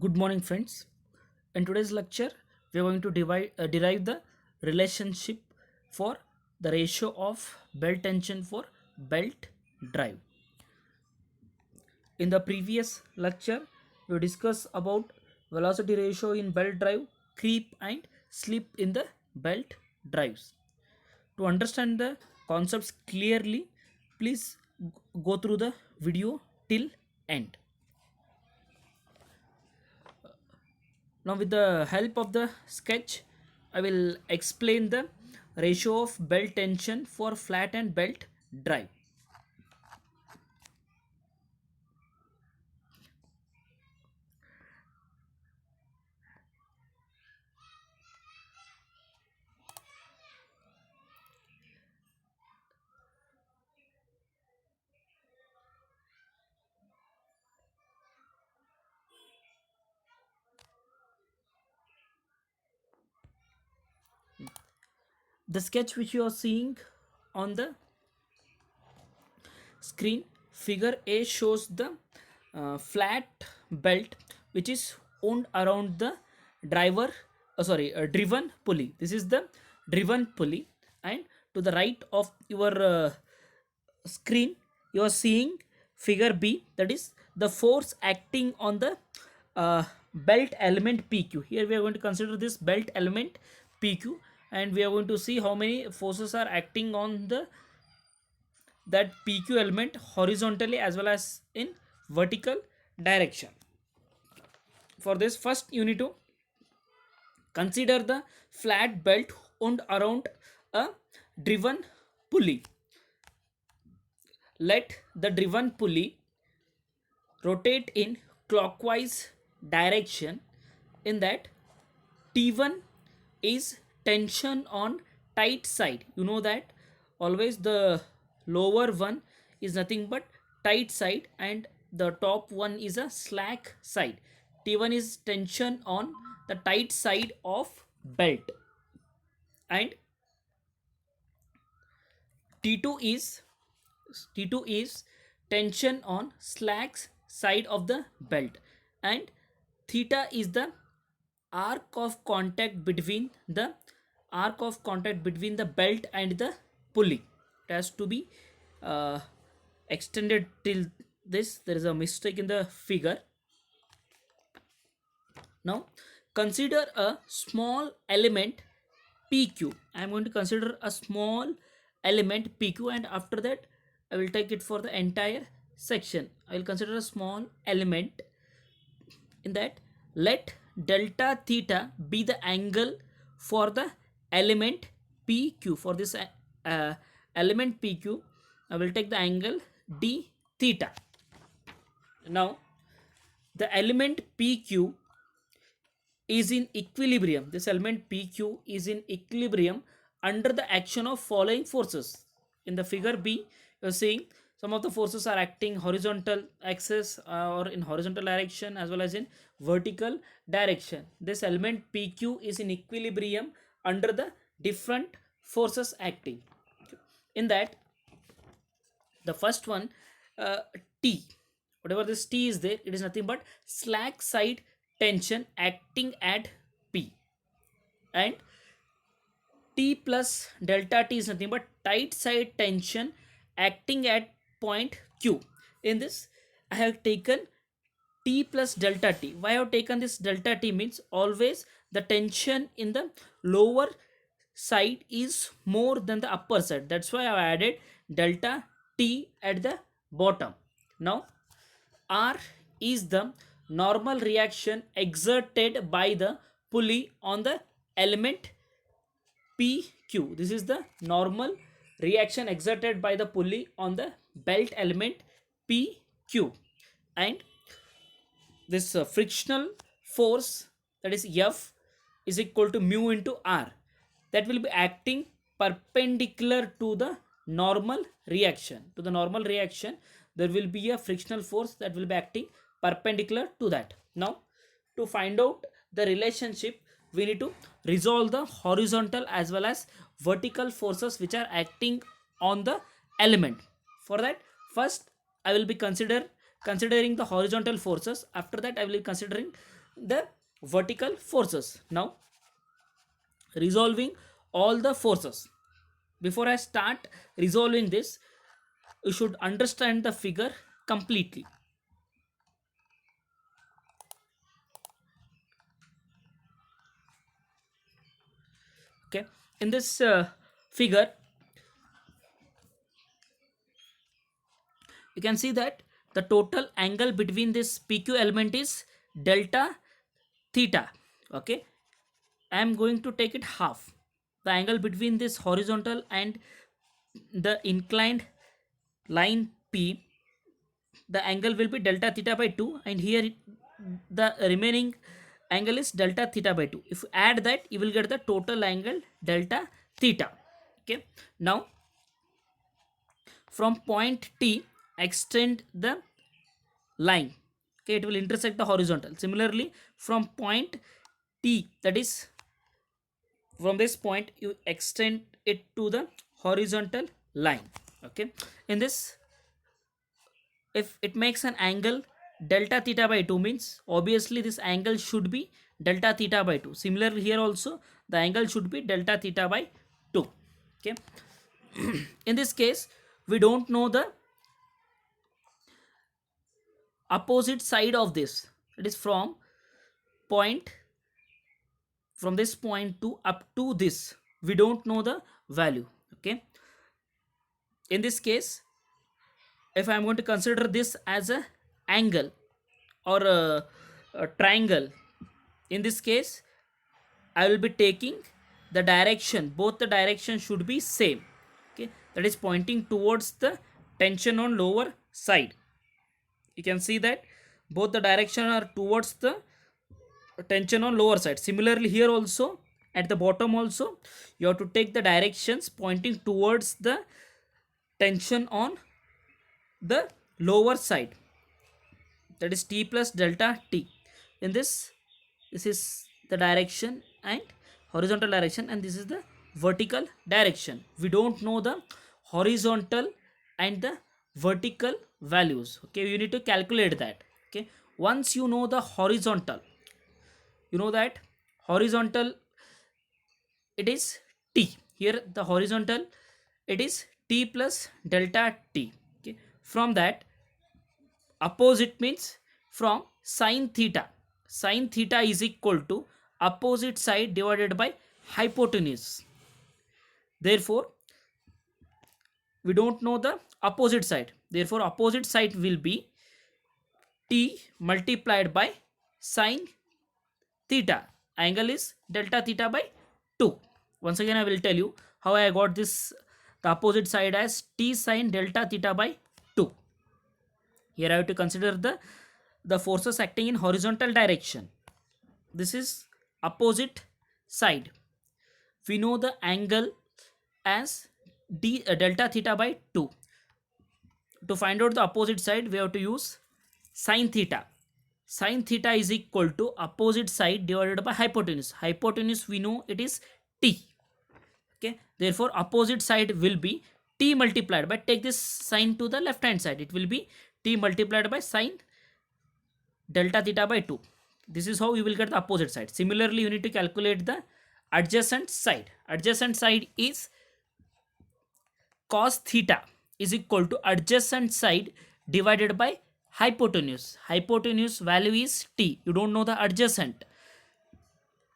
Good morning, friends. In today's lecture, we are going to derive the relationship for the ratio of belt tension for belt drive. In the previous lecture, we discussed about velocity ratio in belt drive, creep and slip in the belt drives. To understand the concepts clearly, please go through the video till end. Now with the help of the sketch, I will explain the ratio of belt tension for flat and belt drive. The sketch which you are seeing on the screen, figure A shows the flat belt which is wound around the driven pulley. This is the driven pulley, and to the right of your screen you are seeing figure B, that is the force acting on the belt element PQ. Here we are going to consider this belt element PQ, and we are going to see how many forces are acting on the that PQ element horizontally as well as in vertical direction. For this, first you need to consider the flat belt wound around a driven pulley. Let the driven pulley rotate in clockwise direction. In that, T1 is tension on tight side. You know that always the lower one is nothing but tight side and the top one is a slack side. T1 is tension on the tight side of belt, and T2 is T2 is tension on slack side of the belt, and theta is the arc of contact between the belt and the pulley. It has to be uh, extended till this. There is a mistake in the figure. Now consider a small element PQ. I am going to consider a small element PQ, and after that I will take it for the entire section. I will consider a small element. In that, let delta theta be the angle for the element PQ. For this element PQ, I will take the angle d theta. Now the element PQ is in equilibrium. This element PQ is in equilibrium under the action of following forces. In the figure B, you are seeing some of the forces are acting horizontal axis or in horizontal direction as well as in vertical direction. This element PQ is in equilibrium under the different forces acting. In that, the first one, T, whatever this T is there, it is nothing but slack side tension acting at P, and T plus delta T is nothing but tight side tension acting at point Q. In this, I have taken T plus delta T. Why I have taken this delta T means always the tension in the lower side is more than the upper side. That's why I have added delta T at the bottom. Now R is the normal reaction exerted by the pulley on the element PQ. This is the normal reaction exerted by the pulley on the belt element PQ, and this frictional force, that is F, is equal to mu into R, that will be acting perpendicular to the normal reaction. To the normal reaction, there will be a frictional force that will be acting perpendicular to that. Now to find out the relationship, we need to resolve the horizontal as well as vertical forces which are acting on the element. For that, first I will be considering the horizontal forces. After that, I will be considering the vertical forces. Now resolving all the forces. Before I start resolving this, you should understand the figure completely. Okay, in this figure you can see that the total angle between this PQ element is delta theta. Okay, I am going to take it half. The angle between this horizontal and the inclined line P, the angle will be delta theta by 2, and here the remaining angle is delta theta by 2. If you add that, you will get the total angle delta theta. Okay, now from point T extend the line. Okay, it will intersect the horizontal. Similarly, from point T, that is from this point, you extend it to the horizontal line. Okay, in this, if it makes an angle delta theta by 2, means obviously this angle should be delta theta by 2. Similarly, here also the angle should be delta theta by 2. Okay, in this case we don't know the opposite side of this. It is point from this point to up to this, we don't know the value. Okay, in this case, if I am going to consider this as a angle or a triangle, in this case I will be taking the direction, both the directions should be same. Okay, that is pointing towards the tension on lower side. You can see that both the direction are towards the tension on lower side. Similarly, here also at the bottom also you have to take the directions pointing towards the tension on the lower side, that is T plus delta T. In this is the direction and horizontal direction, and this is the vertical direction. We don't know the horizontal and the vertical values. Okay, you need to calculate that. Okay, once you know the horizontal, you know that horizontal, it is T. Here the horizontal, it is T plus delta T. Okay, from that, opposite means from sine theta. Sine theta is equal to opposite side divided by hypotenuse. Therefore, we don't know the opposite side. Therefore, opposite side will be T multiplied by sine theta. Angle is delta theta by 2. Once again, I will tell you how I got this, the opposite side as T sine delta theta by 2. Here I have to consider the forces acting in horizontal direction. This is opposite side. We know the angle as delta theta by 2. To find out the opposite side, we have to use sine theta. Sine theta is equal to opposite side divided by hypotenuse. Hypotenuse we know it is T. Okay, therefore opposite side will be T multiplied by, take this sine to the left hand side, it will be T multiplied by sine delta theta by 2. This is how you will get the opposite side. Similarly, you need to calculate the adjacent side. Adjacent side is cos theta is equal to adjacent side divided by hypotenuse. Hypotenuse value is T. You don't know the adjacent.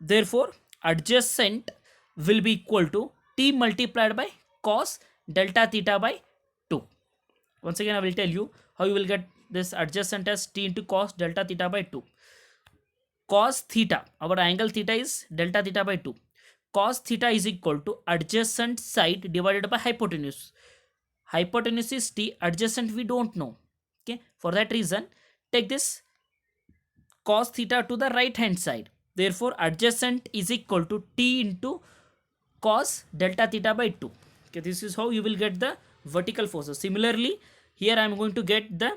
Therefore, adjacent will be equal to T multiplied by cos delta theta by 2. Once again, I will tell you how you will get this adjacent as T into cos delta theta by 2. Cos theta, our angle theta is delta theta by 2. Cos theta is equal to adjacent side divided by hypotenuse. Hypotenuse is T, adjacent we don't know. Okay, for that reason, take this cos theta to the right hand side. Therefore, adjacent is equal to T into cos delta theta by 2. Okay, this is how you will get the vertical forces. Similarly, here I am going to get the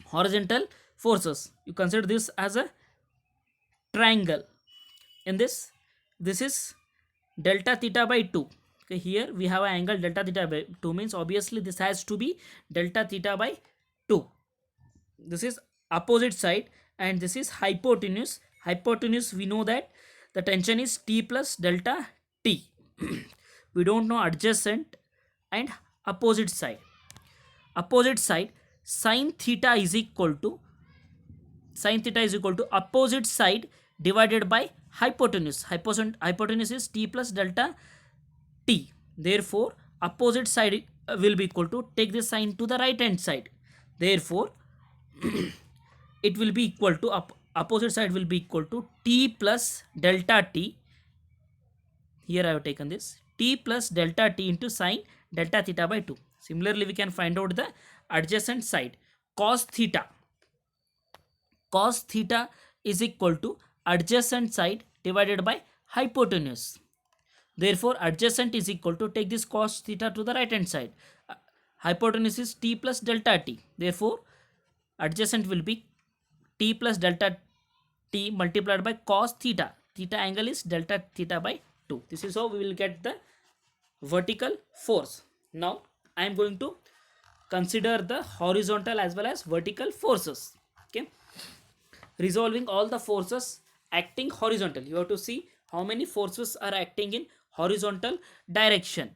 horizontal forces. You consider this as a triangle. In this is delta theta by 2. Okay, here we have an angle delta theta by 2, means obviously this has to be delta theta by 2. This is opposite side, and this is hypotenuse. Hypotenuse, we know that the tension is T plus delta T. We don't know adjacent and opposite side. Opposite side, sine theta is equal to opposite side divided by hypotenuse. Hypotenuse is T plus delta T. Therefore, opposite side will be equal to, take this sign to the right hand side. Therefore, it will be equal to, opposite side will be equal to T plus delta T. Here I have taken this T plus delta T into sine delta theta by 2. Similarly, we can find out the adjacent side. Cos theta. Cos theta is equal to adjacent side divided by hypotenuse. Therefore, adjacent is equal to, take this cos theta to the right hand side. Hypotenuse is T plus delta T. Therefore, adjacent will be T plus delta T multiplied by cos theta. Theta angle is delta theta by 2. This is how we will get the vertical force. Now, I am going to consider the horizontal as well as vertical forces. Okay. Resolving all the forces acting horizontal. You have to see how many forces are acting in horizontal direction.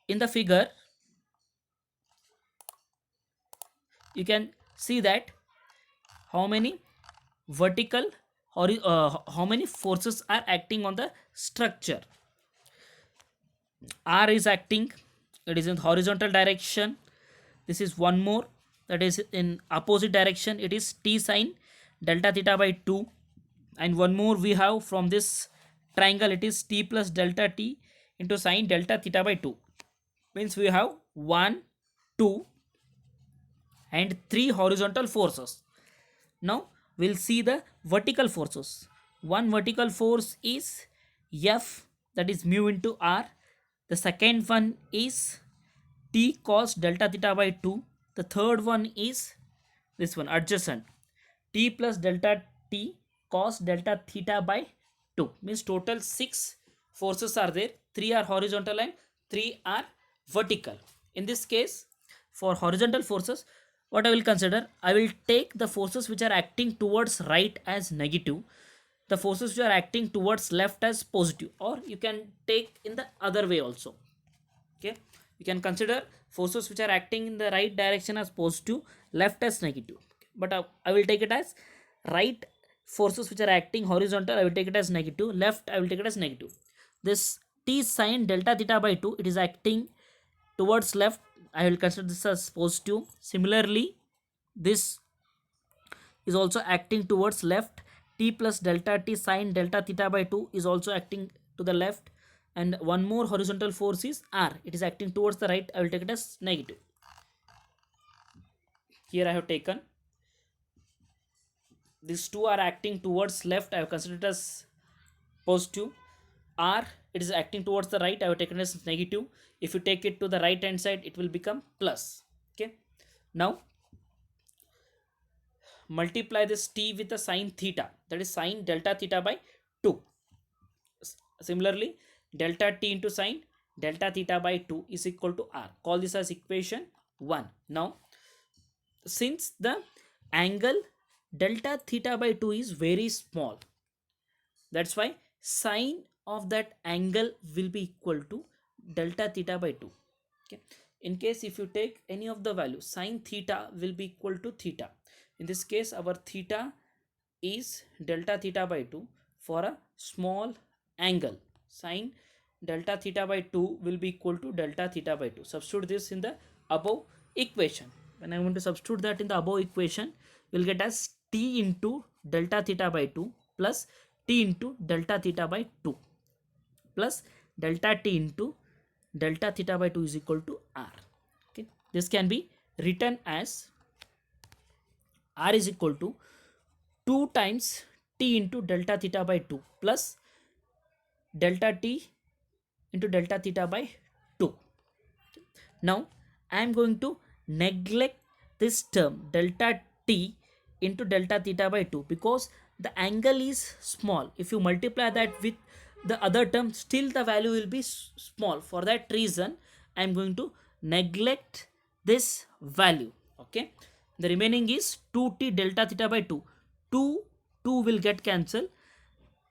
In the figure, you can see that how many vertical or how many forces are acting on the structure. R is acting, it is in horizontal direction. This is one more, that is in opposite direction, it is T sine delta theta by 2. And one more we have from this triangle, it is T plus delta T into sine delta theta by 2. Means we have 1, 2 and 3 horizontal forces. Now we'll see the vertical forces. One vertical force is F, that is mu into R. The second one is T cos delta theta by 2. The third one is this one, adjacent, T plus delta T cos delta theta by 2. Means total 6 forces are there. 3 are horizontal and 3 are vertical. In this case, for horizontal forces, what I will consider, I will take the forces which are acting towards right as negative, the forces which are acting towards left as positive, or you can take in the other way also. Okay, you can consider forces which are acting in the right direction as positive, left as negative. But I will take it as right forces which are acting horizontal, I will take it as negative, left I will take it as negative. This T sine delta theta by 2, it is acting towards left, I will consider this as positive. Similarly, this is also acting towards left, T plus delta T sine delta theta by 2 is also acting to the left. And one more horizontal force is R, it is acting towards the right, I will take it as negative. Here I have taken these two are acting towards left, I have considered it as positive. R, it is acting towards the right, I have taken it as negative. If you take it to the right hand side, it will become plus. Okay, now multiply this T with the sine theta, that is sine delta theta by 2. Similarly, delta T into sine delta theta by 2 is equal to R. Call this as equation 1. Now, since the angle delta theta by 2 is very small, that's why sine of that angle will be equal to delta theta by 2. Okay, in case if you take any of the value, sine theta will be equal to theta. In this case, our theta is delta theta by 2 for a small angle. Sine delta theta by 2 will be equal to delta theta by 2. Substitute this in the above equation. When I want to substitute that in the above equation, we will get as T into delta theta by 2 plus T into delta theta by 2 plus delta T into delta theta by 2 is equal to R. Okay, this can be written as R is equal to 2 times T into delta theta by 2 plus delta T into delta theta by 2. Now I am going to neglect this term delta T into delta theta by 2 because the angle is small. If you multiply that with the other term, still the value will be small. For that reason, I am going to neglect this value. Okay, The remaining is 2t delta theta by 2. 2, 2 will get cancelled.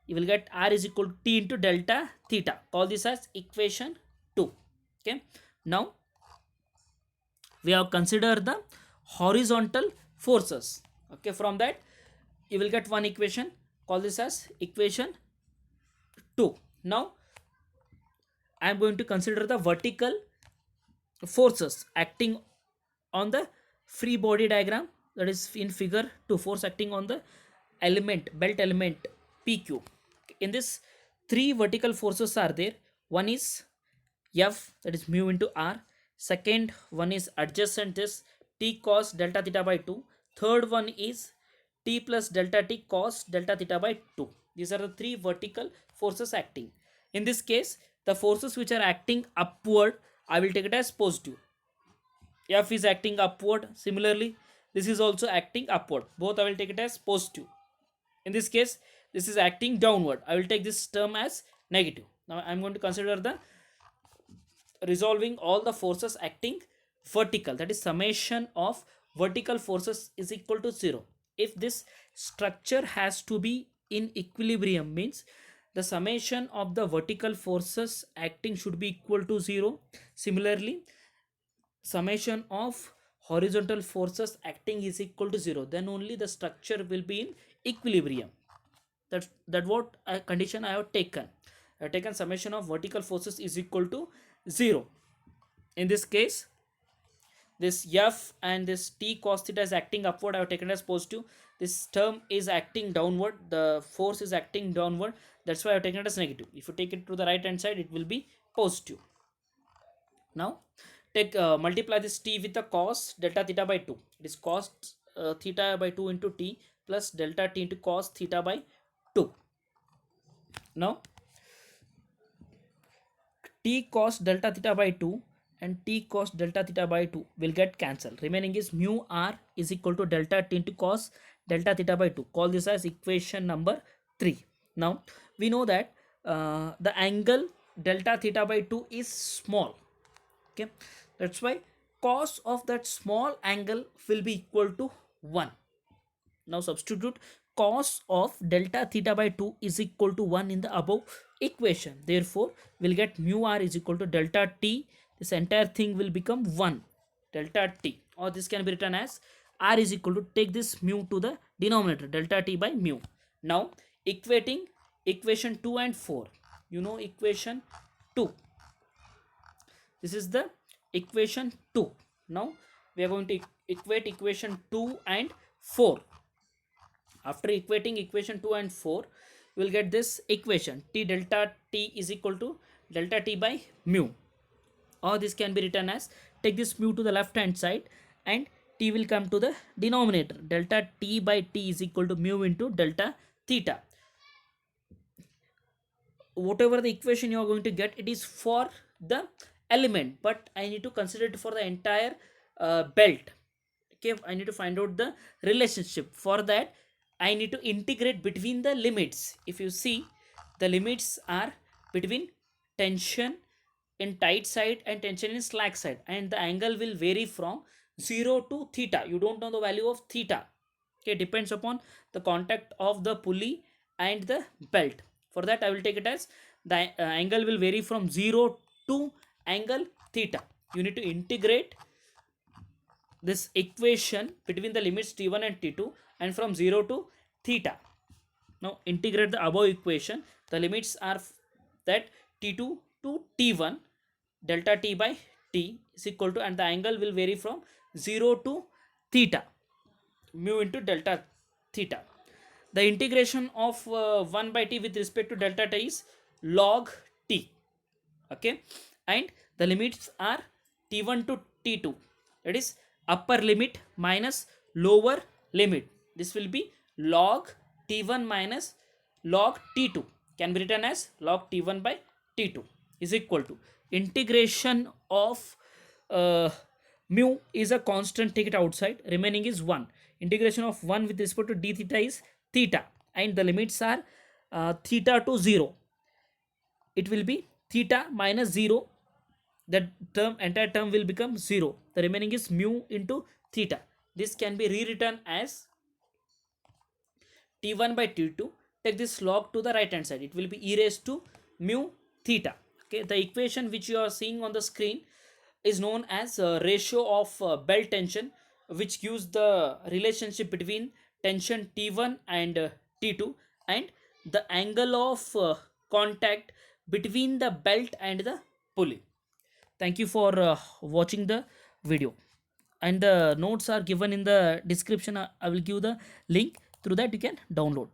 You will get r is equal to t into delta theta. Call this as equation 2. Okay. Now we have considered the horizontal forces. Okay. From that you will get one equation. Call this as equation 2. Now I am going to consider the vertical forces acting on the free body diagram, that is in figure 2. Force acting on the element, belt element PQ. In this, three vertical forces are there. One is F, that is mu into R. Second one is adjacent is T cos delta theta by 2. Third one is T plus delta T cos delta theta by 2. These are the three vertical forces acting. In this case, the forces which are acting upward, I will take it as positive. F is acting upward. Similarly, this is also acting upward. Both I will take it as positive. In this case, this is acting downward. I will take this term as negative. Now I am going to consider the resolving all the forces acting vertical. That is summation of vertical forces is equal to 0. If this structure has to be in equilibrium, means the summation of the vertical forces acting should be equal to 0. Similarly, summation of horizontal forces acting is equal to 0, then only the structure will be in equilibrium. That what condition I have taken. I have taken summation of vertical forces is equal to 0. In this case, this F and this T cos theta is acting upward. I have taken as positive. This term is acting downward. The force is acting downward. That's why I have taken it as negative. If you take it to the right hand side, it will be positive. Now take multiply this t with the cos delta theta by 2. It is cos theta by 2 into t plus delta t into cos theta by 2. Now t cos delta theta by 2 and t cos delta theta by 2 will get cancelled. Remaining is mu r is equal to delta t into cos delta theta by 2. Call this as equation number 3. Now we know that the angle delta theta by 2 is small. Okay, that's why cos of that small angle will be equal to 1. Now substitute cos of delta theta by 2 is equal to 1 in the above equation. Therefore we'll get mu r is equal to delta t. This entire thing will become 1 delta t, or this can be written as r is equal to, take this mu to the denominator, delta t by mu. Now equating equation 2 and 4, you know equation 2, this is the equation 2. Now we are going to equate equation 2 and 4. After equating equation 2 and 4, we will get this equation t delta t is equal to delta t by mu, or this can be written as, take this mu to the left hand side and t will come to the denominator. Delta t by t is equal to mu into delta theta. Whatever the equation you are going to get, it is for the element, but I need to consider it for the entire belt. Okay, I need to find out the relationship. For that I need to integrate between the limits. If you see, the limits are between tension in tight side and tension in slack side, and the angle will vary from 0 to theta. You don't know the value of theta. Okay, depends upon the contact of the pulley and the belt. For that I will take it as the angle will vary from 0 to angle theta. You need to integrate this equation between the limits t1 and t2 and from 0 to theta. Now integrate the above equation. The limits are that t2 to t1 delta t by t is equal to, and the angle will vary from 0 to theta, mu into delta theta. The integration of 1 by t with respect to delta t is log t. Okay, and the limits are t1 to t2, that is upper limit minus lower limit. This will be log t1 minus log t2, can be written as log t1 by t2 is equal to integration of mu is a constant, take it outside, remaining is 1. Integration of 1 with respect to d theta is theta, and the limits are theta to 0. It will be theta minus 0. That term, entire term will become 0. The remaining is mu into theta. this can be rewritten as T1 by T2. Take this log to the right hand side, it will be e raised to mu theta. Okay, the equation which you are seeing on the screen is known as ratio of belt tension, which gives the relationship between tension T1 and T2 and the angle of contact between the belt and the pulley. Thank you for watching the video, and the notes are given in the description. I will give the link, through that you can download.